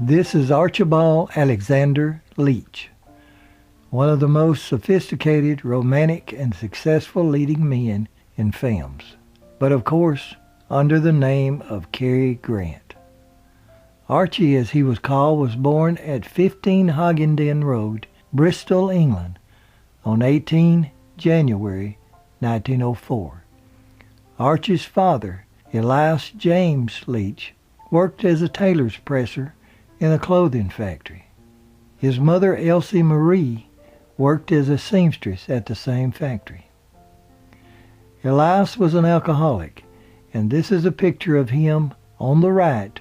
This is Archibald Alexander Leach, one of the most sophisticated, romantic, and successful leading men in films, but of course under the name of Cary Grant. Archie, as he was called, was born at 15 Hoggenden Road, Bristol, England, on 18 January 1904. Archie's father, Elias James Leach, worked as a tailor's presser in a clothing factory. His mother, Elsie Marie, worked as a seamstress at the same factory. Elias was an alcoholic, and this is a picture of him on the right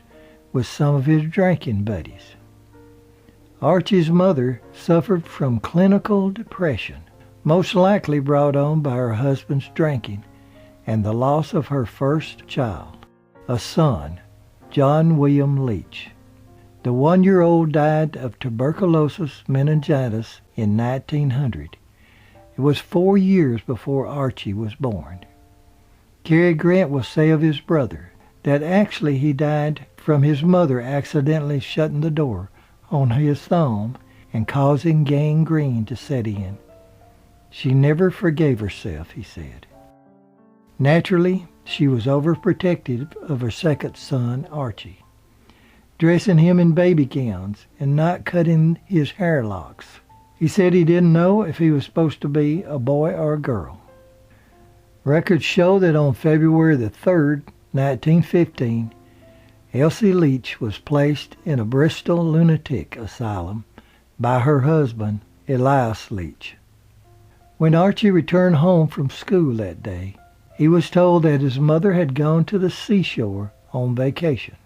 with some of his drinking buddies. Archie's mother suffered from clinical depression, most likely brought on by her husband's drinking and the loss of her first child, a son, John William Leach. The 1-year-old died of tuberculosis meningitis in 1900. It was 4 years before Archie was born. Cary Grant will say of his brother that actually he died from his mother accidentally shutting the door on his thumb and causing gangrene to set in. She never forgave herself, he said. Naturally, she was overprotective of her second son, Archie, dressing him in baby gowns and not cutting his hair locks. He said he didn't know if he was supposed to be a boy or a girl. Records show that on February the 3rd, 1915, Elsie Leach was placed in a Bristol lunatic asylum by her husband, Elias Leach. When Archie returned home from school that day, he was told that his mother had gone to the seashore on vacation.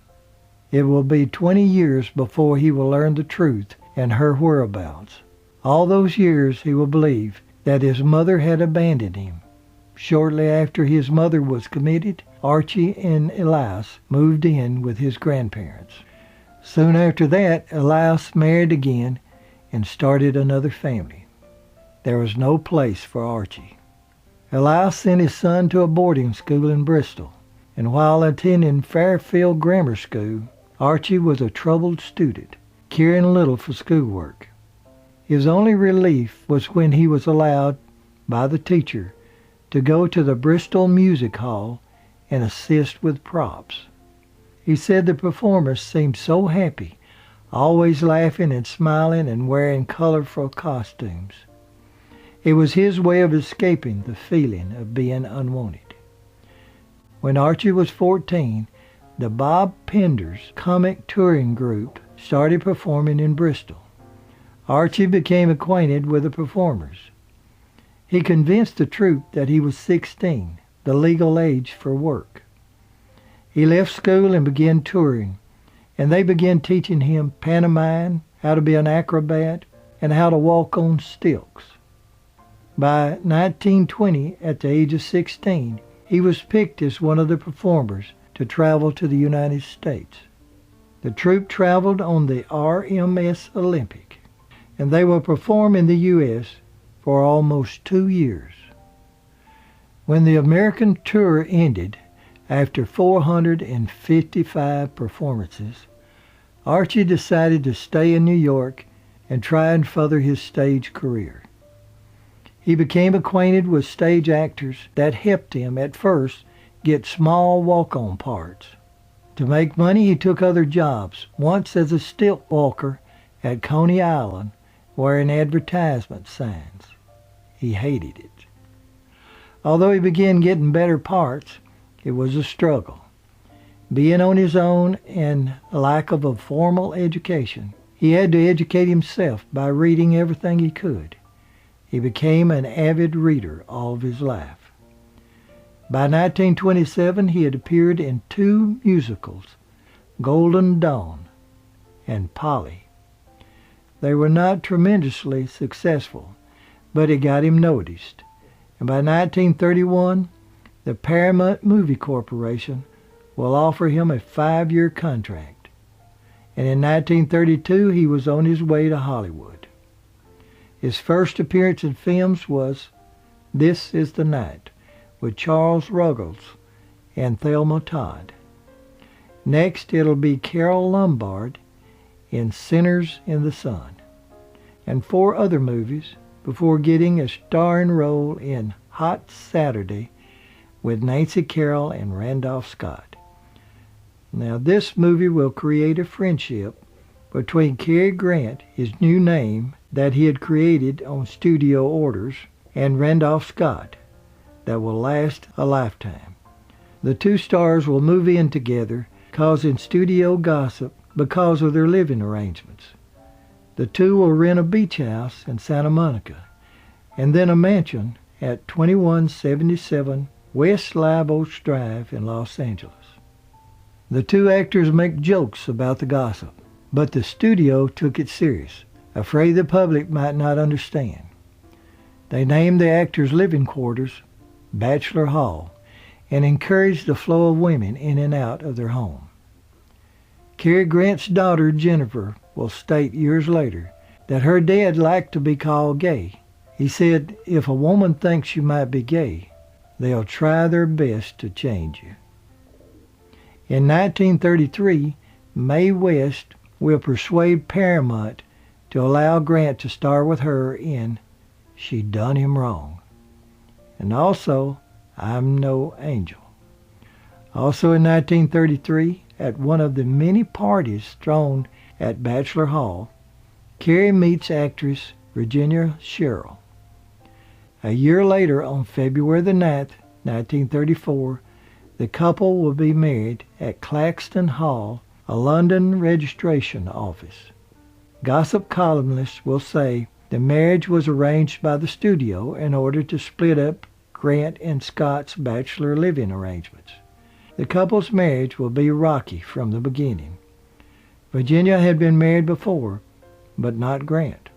It will be 20 years before he will learn the truth and her whereabouts. All those years he will believe that his mother had abandoned him. Shortly after his mother was committed, Archie and Elias moved in with his grandparents. Soon after that, Elias married again and started another family. There was no place for Archie. Elias sent his son to a boarding school in Bristol, and while attending Fairfield Grammar School, Archie was a troubled student, caring little for schoolwork. His only relief was when he was allowed by the teacher to go to the Bristol Music Hall and assist with props. He said the performers seemed so happy, always laughing and smiling and wearing colorful costumes. It was his way of escaping the feeling of being unwanted. When Archie was 14, the Bob Penders comic touring group started performing in Bristol. Archie became acquainted with the performers. He convinced the troupe that he was 16, the legal age for work. He left school and began touring, and they began teaching him pantomime, how to be an acrobat, and how to walk on stilts. By 1920, at the age of 16, he was picked as one of the performers to travel to the United States. The troupe traveled on the RMS Olympic, and they will perform in the U.S. for almost 2 years. When the American tour ended, after 455 performances, Archie decided to stay in New York and try and further his stage career. He became acquainted with stage actors that helped him at first get small walk-on parts. To make money, he took other jobs, once as a stilt walker at Coney Island, wearing advertisement signs. He hated it. Although he began getting better parts, it was a struggle. Being on his own and lack of a formal education, he had to educate himself by reading everything he could. He became an avid reader all of his life. By 1927, he had appeared in 2 musicals, Golden Dawn and Polly. They were not tremendously successful, but it got him noticed. And by 1931, the Paramount Movie Corporation will offer him a 5-year contract. And in 1932, he was on his way to Hollywood. His first appearance in films was This Is the Night with Charles Ruggles and Thelma Todd. Next, it'll be Carol Lombard in Sinners in the Sun, and 4 other movies before getting a starring role in Hot Saturday with Nancy Carroll and Randolph Scott. Now this movie will create a friendship between Cary Grant, his new name that he had created on studio orders, and Randolph Scott that will last a lifetime. The 2 stars will move in together, causing studio gossip because of their living arrangements. The 2 will rent a beach house in Santa Monica and then a mansion at 2177 West Live Oaks Drive in Los Angeles. The 2 actors make jokes about the gossip, but the studio took it serious, afraid the public might not understand. They named the actors' living quarters Bachelor Hall and encouraged the flow of women in and out of their home. Cary Grant's daughter Jennifer will state years later that her dad liked to be called gay. He said, if a woman thinks you might be gay, they'll try their best to change you. In 1933, Mae West will persuade Paramount to allow Grant to star with her in She Done Him Wrong, and also I'm No Angel. Also in 1933, at one of the many parties thrown at Bachelor Hall, Cary meets actress Virginia Sherrill. A year later, on February the 9th, 1934, the couple will be married at Claxton Hall, a London registration office. Gossip columnists will say the marriage was arranged by the studio in order to split up Grant and Scott's bachelor living arrangements. The couple's marriage will be rocky from the beginning. Virginia had been married before, but not Grant.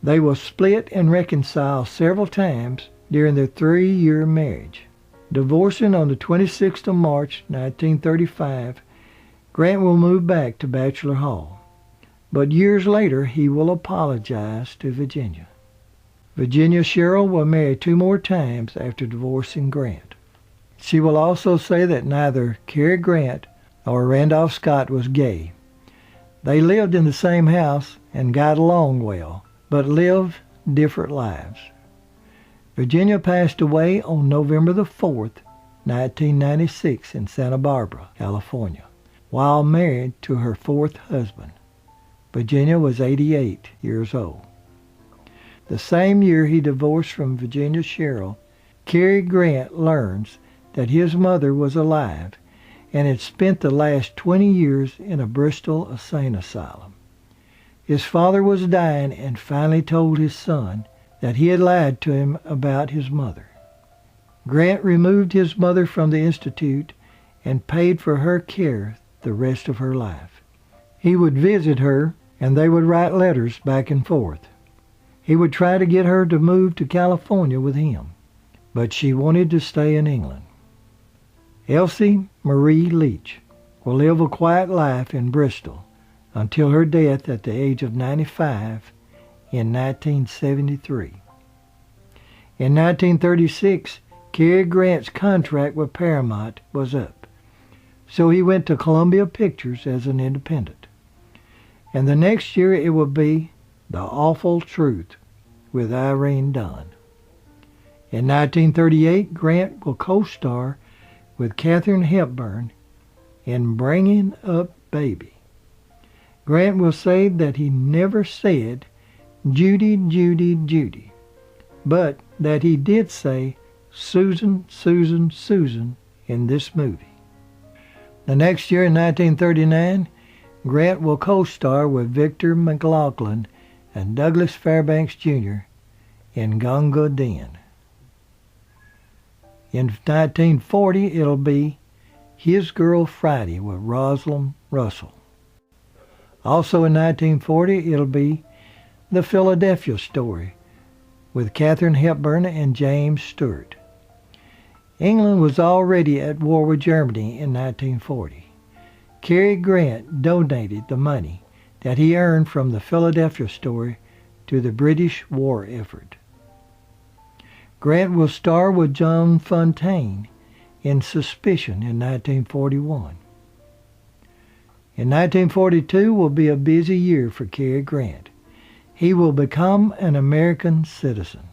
They will split and reconcile several times during their 3-year marriage. Divorcing on the 26th of March, 1935, Grant will move back to Bachelor Hall. But years later, he will apologize to Virginia. Virginia Sherrill will marry 2 more times after divorcing Grant. She will also say that neither Cary Grant nor Randolph Scott was gay. They lived in the same house and got along well, but lived different lives. Virginia passed away on November the 4th, 1996 in Santa Barbara, California, while married to her 4th husband. Virginia was 88 years old. The same year he divorced from Virginia Sherrill, Cary Grant learns that his mother was alive and had spent the last 20 years in a Bristol insane asylum. His father was dying and finally told his son that he had lied to him about his mother. Grant removed his mother from the institute and paid for her care the rest of her life. He would visit her and they would write letters back and forth. He would try to get her to move to California with him, but she wanted to stay in England. Elsie Marie Leach will live a quiet life in Bristol until her death at the age of 95 in 1973. In 1936, Cary Grant's contract with Paramount was up, so he went to Columbia Pictures as an independent. And the next year it would be The Awful Truth with Irene Dunne. In 1938, Grant will co-star with Katharine Hepburn in Bringing Up Baby. Grant will say that he never said Judy, Judy, Judy, but that he did say Susan, Susan, Susan in this movie. The next year in 1939, Grant will co-star with Victor McLaglen and Douglas Fairbanks Jr. in Gunga Din. In 1940, it'll be His Girl Friday with Rosalind Russell. Also in 1940, it'll be The Philadelphia Story with Katharine Hepburn and James Stewart. England was already at war with Germany in 1940. Cary Grant donated the money that he earned from The Philadelphia Story to the British war effort. Grant will star with John Fontaine in Suspicion in 1941. In 1942 will be a busy year for Cary Grant. He will become an American citizen.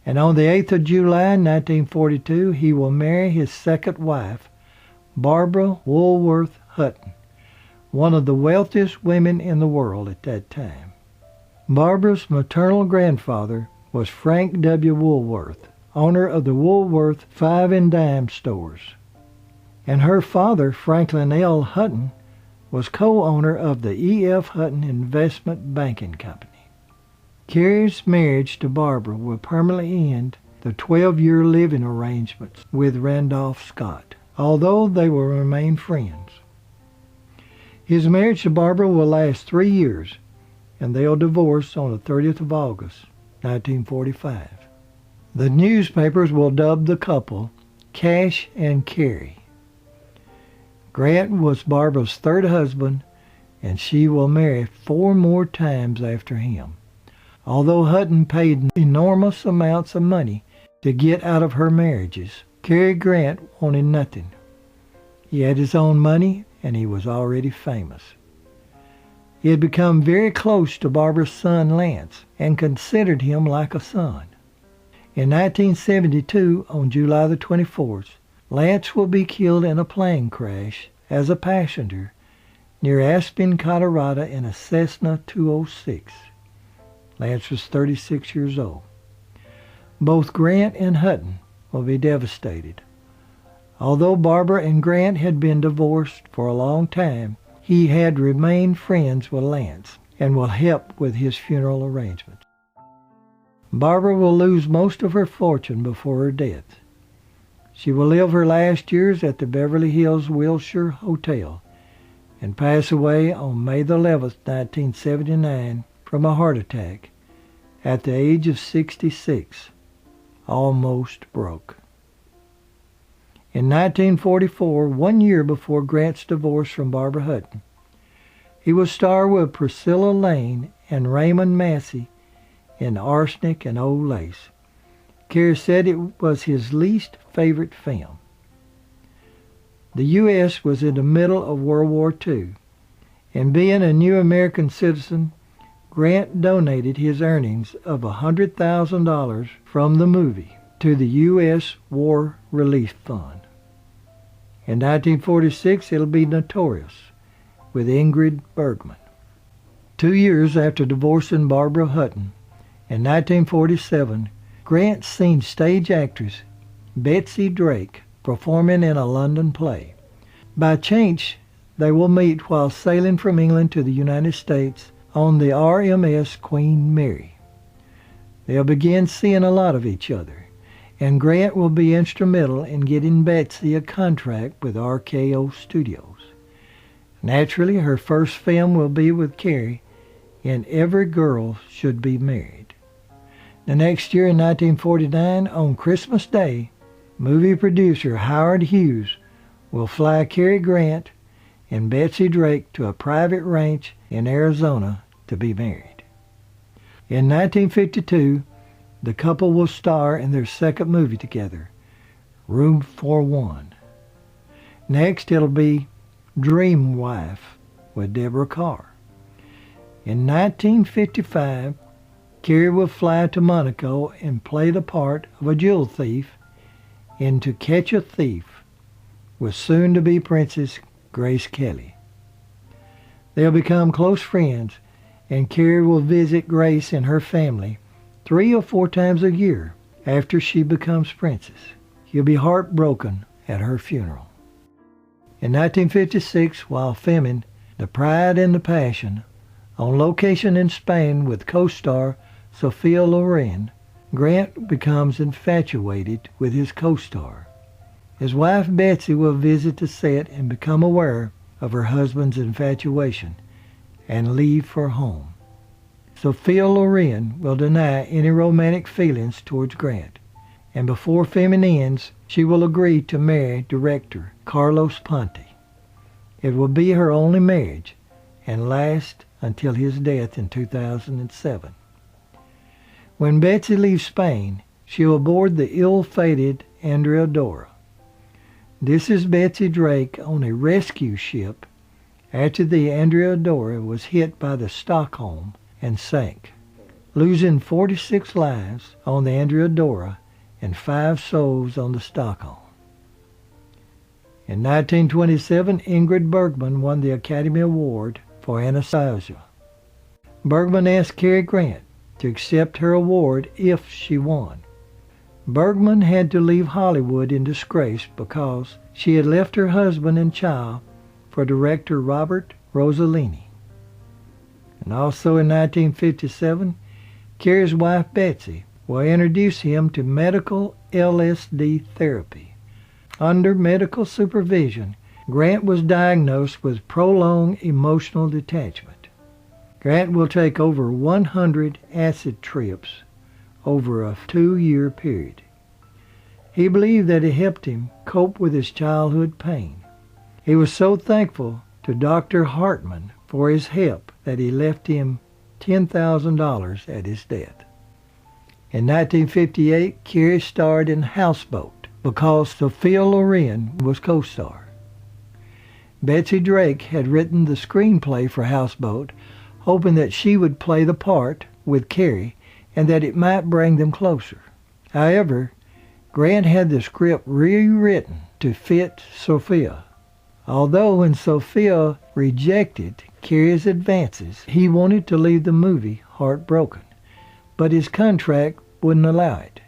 And on the 8th of July, 1942, he will marry his second wife, Barbara Woolworth Hutton, one of the wealthiest women in the world at that time. Barbara's maternal grandfather was Frank W. Woolworth, owner of the Woolworth Five and Dime stores. And her father, Franklin L. Hutton, was co-owner of the E.F. Hutton Investment Banking Company. Cary's marriage to Barbara will permanently end the 12-year living arrangements with Randolph Scott, although they will remain friends. His marriage to Barbara will last 3 years, and they'll divorce on the 30th of August, 1945. The newspapers will dub the couple Cash and Cary. Grant was Barbara's third husband, and she will marry 4 more times after him. Although Hutton paid enormous amounts of money to get out of her marriages, Cary Grant wanted nothing. He had his own money, and he was already famous. He had become very close to Barbara's son Lance and considered him like a son. In 1972, on July the 24th, Lance will be killed in a plane crash as a passenger near Aspen, Colorado in a Cessna 206. Lance was 36 years old. Both Grant and Hutton will be devastated. Although Barbara and Grant had been divorced for a long time, he had remained friends with Lance and will help with his funeral arrangements. Barbara will lose most of her fortune before her death. She will live her last years at the Beverly Hills Wilshire Hotel and pass away on May the 11th, 1979, from a heart attack at the age of 66, almost broke. In 1944, 1 year before Grant's divorce from Barbara Hutton, he will star with Priscilla Lane and Raymond Massey in Arsenic and Old Lace. Cary said it was his least favorite film. The U.S. was in the middle of World War II, and being a new American citizen, Grant donated his earnings of $100,000 from the movie to the U.S. War Relief Fund. In 1946, it'll be Notorious with Ingrid Bergman. 2 years after divorcing Barbara Hutton, in 1947, Grant seen stage actress Betsy Drake performing in a London play. By chance, they will meet while sailing from England to the United States on the RMS Queen Mary. They'll begin seeing a lot of each other, and Grant will be instrumental in getting Betsy a contract with RKO Studios. Naturally, her first film will be with Cary in Every Girl Should Be Married. The next year, in 1949, on Christmas Day, movie producer Howard Hughes will fly Cary Grant and Betsy Drake to a private ranch in Arizona to be married. In 1952, the couple will star in their second movie together, Room for One. Next, it'll be Dream Wife with Deborah Carr. In 1955, Cary will fly to Monaco and play the part of a jewel thief in To Catch a Thief with soon-to-be Princess Grace Kelly. They'll become close friends, and Cary will visit Grace and her family 3 or 4 times a year after she becomes princess. He'll be heartbroken at her funeral. In 1956, while filming The Pride and the Passion on location in Spain with co-star Sophia Loren, Grant becomes infatuated with his co-star. His wife Betsy will visit the set and become aware of her husband's infatuation and leave for home. Sophia Loren will deny any romantic feelings towards Grant, and before filming ends, she will agree to marry director Carlos Ponte. It will be her only marriage and last until his death in 2007. When Betsy leaves Spain, she will board the ill-fated Andrea Dora. This is Betsy Drake on a rescue ship after the Andrea was hit by the Stockholm and sank, losing 46 lives on the Andrea and 5 souls on the Stockholm. In 1927, Ingrid Bergman won the Academy Award for Anastasia. Bergman asked Cary Grant to accept her award if she won. Bergman had to leave Hollywood in disgrace because she had left her husband and child for director Robert Rossellini. And also in 1957, Cary's wife Betsy will introduce him to medical LSD therapy. Under medical supervision, Grant was diagnosed with prolonged emotional detachment. Grant will take over 100 acid trips over a 2-year period. He believed that it helped him cope with his childhood pain. He was so thankful to Dr. Hartman for his help that he left him $10,000 at his death. In 1958, Cary starred in Houseboat because Sophia Loren was co-star. Betsy Drake had written the screenplay for Houseboat, hoping that she would play the part with Cary and that it might bring them closer. However, Grant had the script rewritten to fit Sophia. Although when Sophia rejected Cary's advances, he wanted to leave the movie heartbroken, but his contract wouldn't allow it.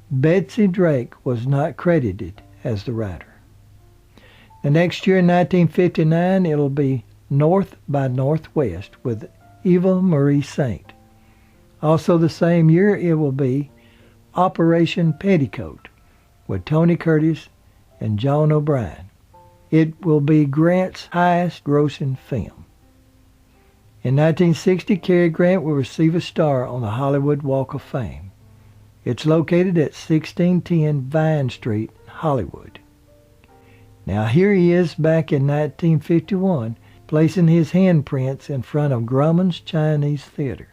Betsy Drake was not credited as the writer. The next year, in 1959, it'll be North by Northwest with Eva Marie Saint. Also the same year, it will be Operation Petticoat with Tony Curtis and John O'Brien. It will be Grant's highest grossing film. In 1960, Cary Grant will receive a star on the Hollywood Walk of Fame. It's located at 1610 Vine Street, Hollywood. Now here he is back in 1951, placing his handprints in front of Grauman's Chinese Theater.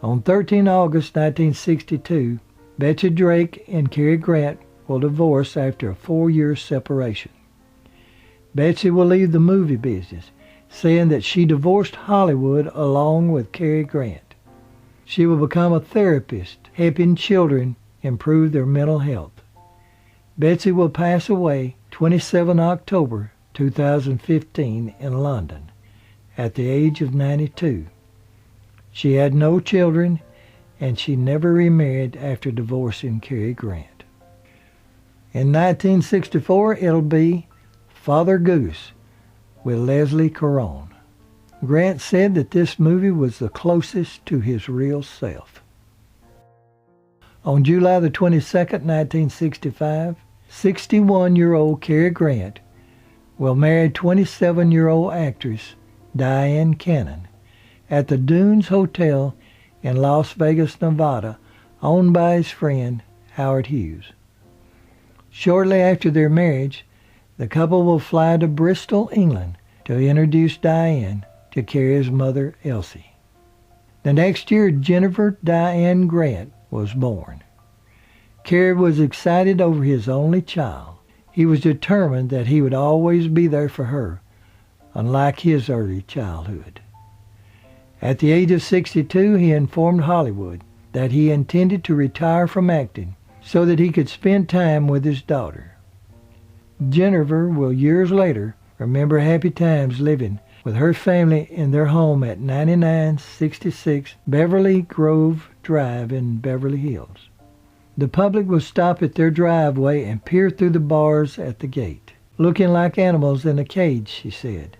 On 13 August 1962, Betsy Drake and Cary Grant will divorce after a 4-year separation. Betsy will leave the movie business, saying that she divorced Hollywood along with Cary Grant. She will become a therapist, helping children improve their mental health. Betsy will pass away 27 October 2015 in London at the age of 92. She had no children, and she never remarried after divorcing Cary Grant. In 1964, it'll be Father Goose with Leslie Caron. Grant said that this movie was the closest to his real self. On July the 22nd, 1965, 61-year-old Cary Grant will marry 27-year-old actress Diane Cannon at the Dunes Hotel in Las Vegas, Nevada, owned by his friend Howard Hughes. Shortly after their marriage, the couple will fly to Bristol, England to introduce Diane to Cary's mother, Elsie. The next year, Jennifer Diane Grant was born. Cary was excited over his only child. He was determined that he would always be there for her, unlike his early childhood. At the age of 62, he informed Hollywood that he intended to retire from acting so that he could spend time with his daughter. Jennifer will years later remember happy times living with her family in their home at 9966 Beverly Grove Drive in Beverly Hills. The public will stop at their driveway and peer through the bars at the gate, looking like animals in a cage, she said.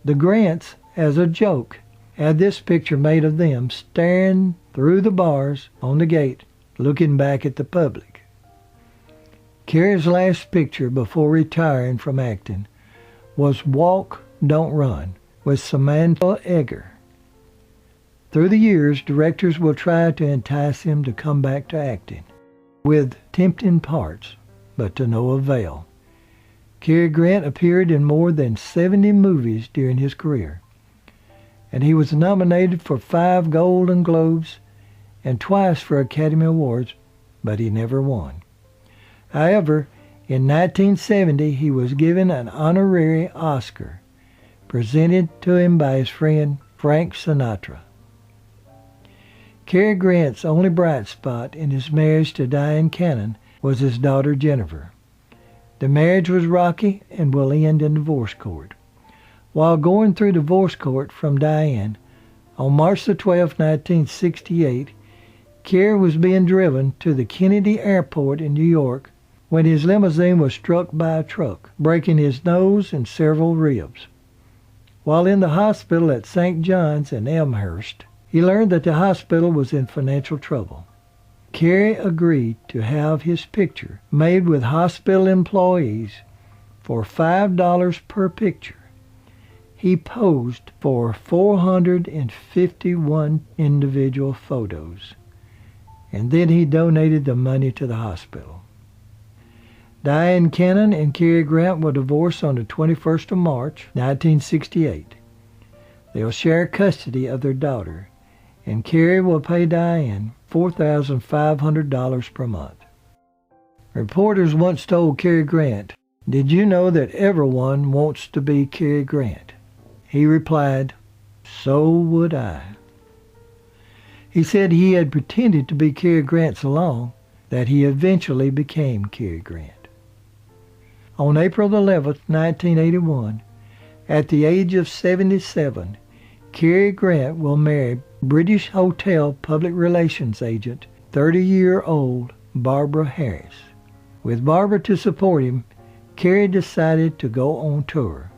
The Grants, as a joke, had this picture made of them staring through the bars on the gate, looking back at the public. Cary's last picture before retiring from acting was Walk, Don't Run with Samantha Eggar. Through the years, directors will try to entice him to come back to acting with tempting parts, but to no avail. Cary Grant appeared in more than 70 movies during his career, and he was nominated for 5 Golden Globes and twice for Academy Awards, but he never won. However, In 1970, he was given an honorary Oscar, presented to him by his friend Frank Sinatra. Cary Grant's only bright spot in his marriage to Diane Cannon was his daughter Jennifer. The marriage was rocky and will end in divorce court. While going through divorce court from Diane, on March the 12th, 1968, Cary was being driven to the Kennedy Airport in New York when his limousine was struck by a truck, breaking his nose and several ribs. While in the hospital at St. John's in Elmhurst, he learned that the hospital was in financial trouble. Cary agreed to have his picture made with hospital employees for $5 per picture. He posed for 451 individual photos, and then he donated the money to the hospital. Diane Cannon and Cary Grant will divorce on the 21st of March, 1968. They'll share custody of their daughter, and Cary will pay Diane $4,500 per month. Reporters once told Cary Grant, "Did you know that everyone wants to be Cary Grant?" He replied, "So would I." He said he had pretended to be Cary Grant so long that he eventually became Cary Grant. On April 11, 1981, at the age of 77, Cary Grant will marry British hotel public relations agent, 30-year-old Barbara Harris. With Barbara to support him, Cary decided to go on tour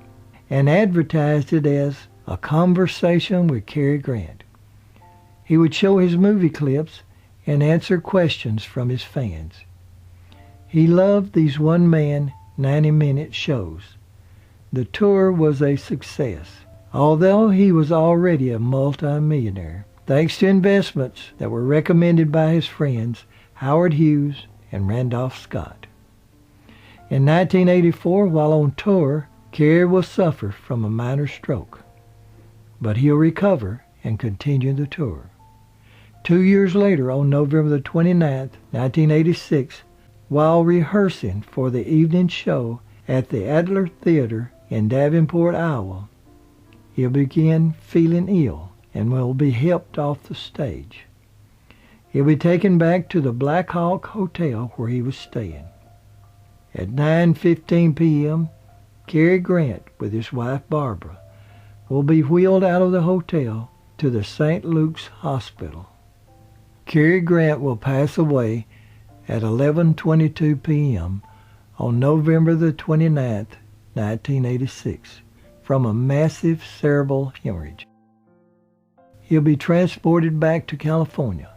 and advertised it as a conversation with Cary Grant. He would show his movie clips and answer questions from his fans. He loved these one-man, 90-minute shows. The tour was a success, although he was already a multi-millionaire, thanks to investments that were recommended by his friends Howard Hughes and Randolph Scott. In 1984, while on tour, Cary will suffer from a minor stroke, but he'll recover and continue the tour. 2 years later, on November the 29th, 1986, while rehearsing for the evening show at the Adler Theater in Davenport, Iowa, he'll begin feeling ill and will be helped off the stage. He'll be taken back to the Black Hawk Hotel where he was staying. At 9:15 p.m., Cary Grant, with his wife Barbara, will be wheeled out of the hotel to the St. Luke's Hospital. Cary Grant will pass away at 11:22 p.m. on November the 29th, 1986, from a massive cerebral hemorrhage. He'll be transported back to California.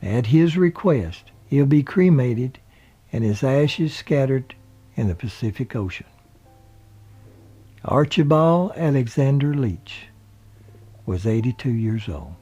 At his request, he'll be cremated and his ashes scattered in the Pacific Ocean. Archibald Alexander Leach was 82 years old.